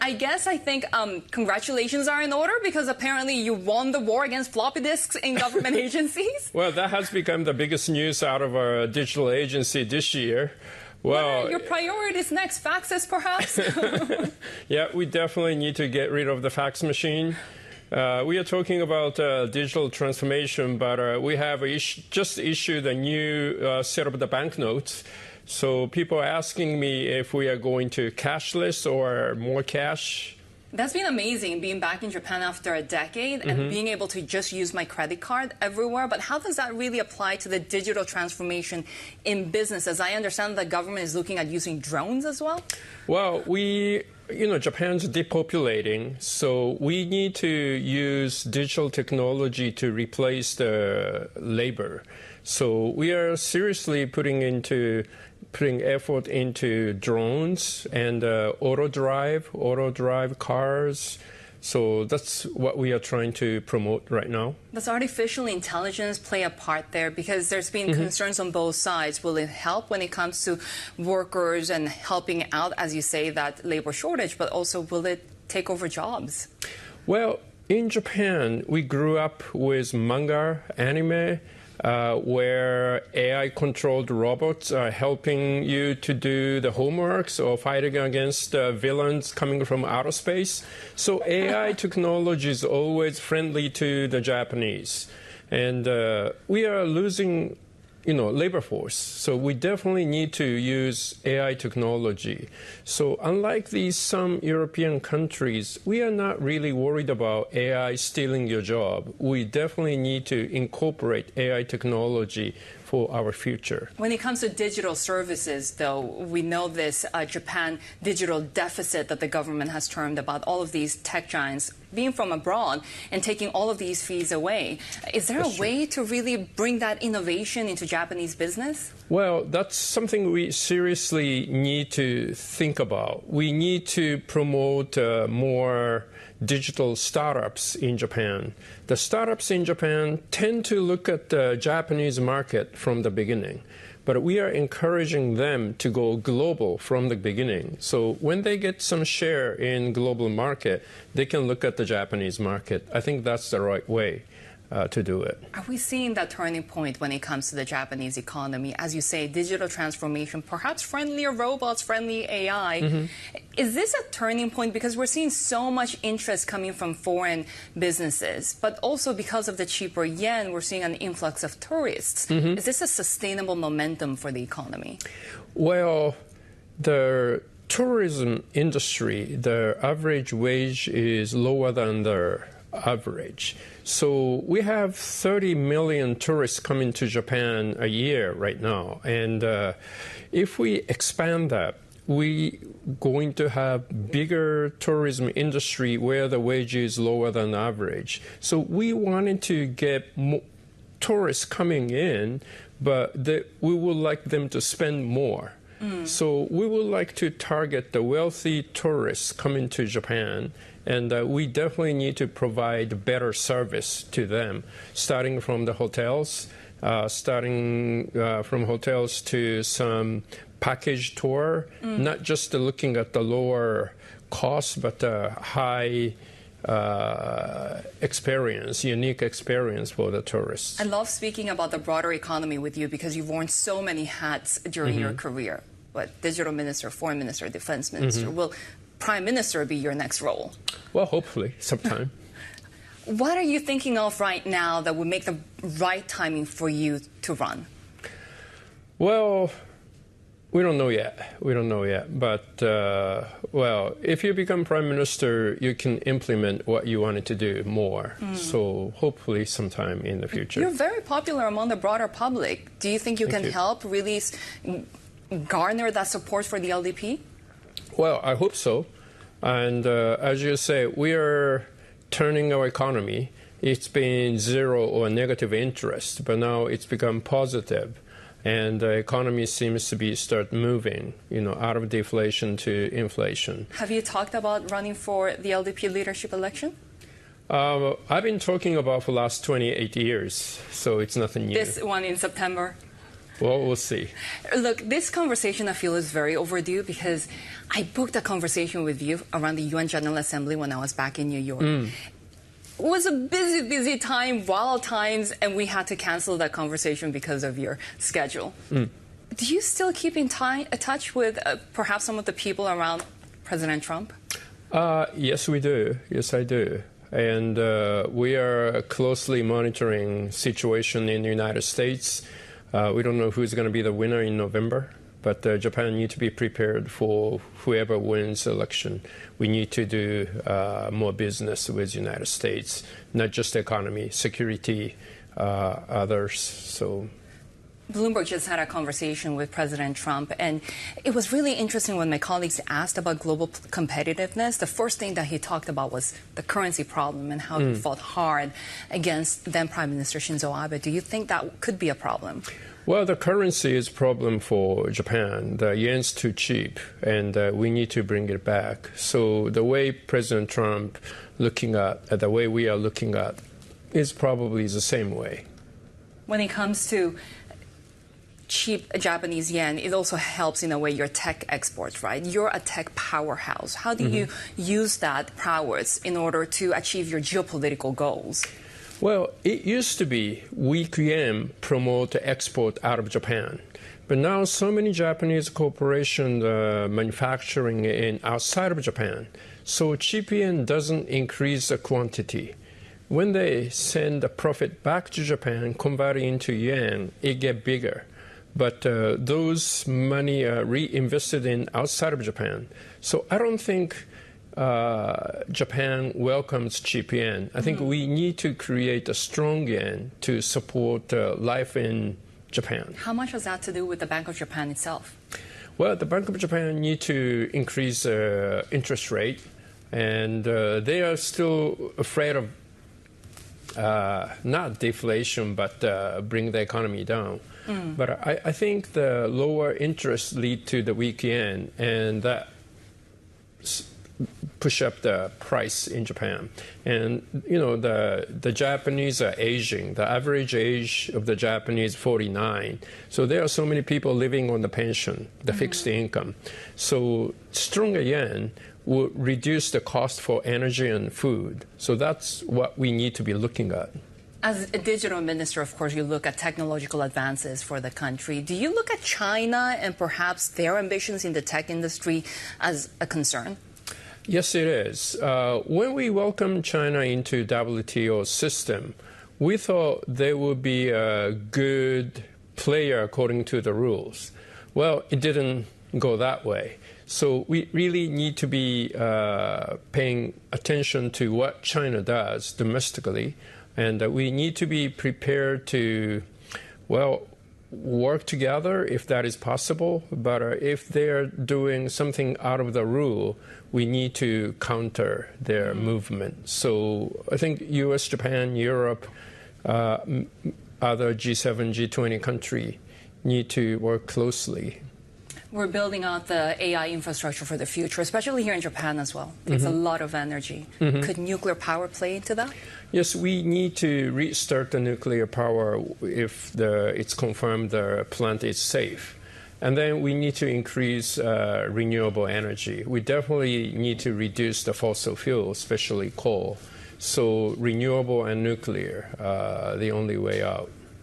I think congratulations are in order because apparently you won the war against floppy disks in government agencies. Well, that has become the biggest news out of our digital agency this year. Well, what are your priorities next? Faxes, perhaps? Yeah, we definitely need to get rid of the fax machine. We are talking about digital transformation, but we have just issued a new set of the banknotes. So people are asking me if we are going to cashless or more cash. That's been amazing, being back in Japan after a decade and being able to just use my credit card everywhere. But how does that really apply to the digital transformation in business? As I understand, the government is looking at using drones as well? Well, Japan's depopulating, so we need to use digital technology to replace the labor. So we are seriously putting effort into drones and auto drive cars. So that's what we are trying to promote right now. Does artificial intelligence play a part there? Because there's been concerns on both sides. Will it help when it comes to workers and helping out, as you say, that labor shortage, but also will it take over jobs? Well, in Japan, we grew up with manga, anime, where AI-controlled robots are helping you to do the homeworks or fighting against villains coming from outer space. So AI technology is always friendly to the Japanese. And we are losing labor force. So we definitely need to use AI technology. So unlike some European countries, we are not really worried about AI stealing your job. We definitely need to incorporate AI technology for our future. When it comes to digital services, though, we know this Japan digital deficit that the government has termed about all of these tech giants being from abroad and taking all of these fees away. Is there a way to really bring that innovation into Japanese business? Well, that's something we seriously need to think about. We need to promote more digital startups in Japan. The startups in Japan tend to look at the Japanese market from the beginning, but we are encouraging them to go global from the beginning. So when they get some share in global market, they can look at the Japanese market. I think that's the right way to do it. Are we seeing that turning point when it comes to the Japanese economy? As you say, digital transformation, perhaps friendlier robots, friendly AI. Is this a turning point? Because we're seeing so much interest coming from foreign businesses, but also because of the cheaper yen, we're seeing an influx of tourists. Is this a sustainable momentum for the economy? Well, the tourism industry, the average wage is lower than the average. So we have 30 million tourists coming to Japan a year right now. And if we expand that, we're going to have bigger tourism industry where the wage is lower than average. So we wanted to get more tourists coming in, but we would like them to spend more. So we would like to target the wealthy tourists coming to Japan, and we definitely need to provide better service to them, starting from the hotels, to some package tour, not just looking at the lower cost, but the high experience, unique experience for the tourists. I love speaking about the broader economy with you because you've worn so many hats during your career. But digital minister, foreign minister, defense minister. Will prime minister be your next role? Well, hopefully, sometime. What are you thinking of right now that would make the right timing for you to run? Well, we don't know yet. But, well, if you become prime minister, you can implement what you wanted to do more. So hopefully sometime in the future. You're very popular among the broader public. Do you think you can help really garner that support for the LDP? Well, I hope so. And as you say, we are turning our economy. It's been zero or negative interest, but now it's become positive. And the economy seems to be start moving, out of deflation to inflation. Have you talked about running for the LDP leadership election? I've been talking about for the last 28 years, so it's nothing new. This one in September? Well, we'll see. Look, this conversation I feel is very overdue because I booked a conversation with you around the UN General Assembly when I was back in New York. It was a busy, busy time, wild times, and we had to cancel that conversation because of your schedule. Do you still keep in touch with perhaps some of the people around President Trump? Yes, we do. Yes, I do. And we are closely monitoring situation in the United States. We don't know who's going to be the winner in November, but Japan needs to be prepared for whoever wins the election. We need to do more business with the United States, not just the economy, security, others. So. Bloomberg just had a conversation with President Trump, and it was really interesting when my colleagues asked about global competitiveness. The first thing that he talked about was the currency problem and how he fought hard against then Prime Minister Shinzo Abe. Do you think that could be a problem? Well, the currency is a problem for Japan. The yen's too cheap, and we need to bring it back. So the way President Trump looking at, the way we are looking at, is probably the same way. When it comes to cheap Japanese yen, it also helps in a way your tech exports, right? You're a tech powerhouse. How do you use that prowess in order to achieve your geopolitical goals? Well, it used to be weak yen promote export out of Japan. But now so many Japanese corporations manufacturing in outside of Japan. So cheap yen doesn't increase the quantity. When they send the profit back to Japan, convert it into yen, it gets bigger. But those money are reinvested in outside of Japan. So I don't think Japan welcomes cheap yen. I think we need to create a strong yen to support life in Japan. How much has that to do with the Bank of Japan itself? Well, the Bank of Japan need to increase interest rate, and they are still afraid of not deflation, but bring the economy down. But I think the lower interest lead to the weak yen, and that push up the price in Japan. And, you know, the Japanese are aging. The average age of the Japanese is 49. So there are so many people living on the pension, the fixed income. So stronger yen will reduce the cost for energy and food. So that's what we need to be looking at. As a digital minister, of course, you look at technological advances for the country. Do you look at China and perhaps their ambitions in the tech industry as a concern? Yes, it is. When we welcomed China into WTO system, we thought they would be a good player according to the rules. Well, it didn't go that way. So we really need to be paying attention to what China does domestically. And we need to be prepared to, well, work together if that is possible. But if they're doing something out of the rule, we need to counter their movement. So I think U.S., Japan, Europe, other G7, G20 countries need to work closely. We're building out the AI infrastructure for the future, especially here in Japan as well. It takes a lot of energy. Could nuclear power play into that? Yes, we need to restart the nuclear power if it's confirmed the plant is safe. And then we need to increase renewable energy. We definitely need to reduce the fossil fuel, especially coal. So renewable and nuclear, the only way out.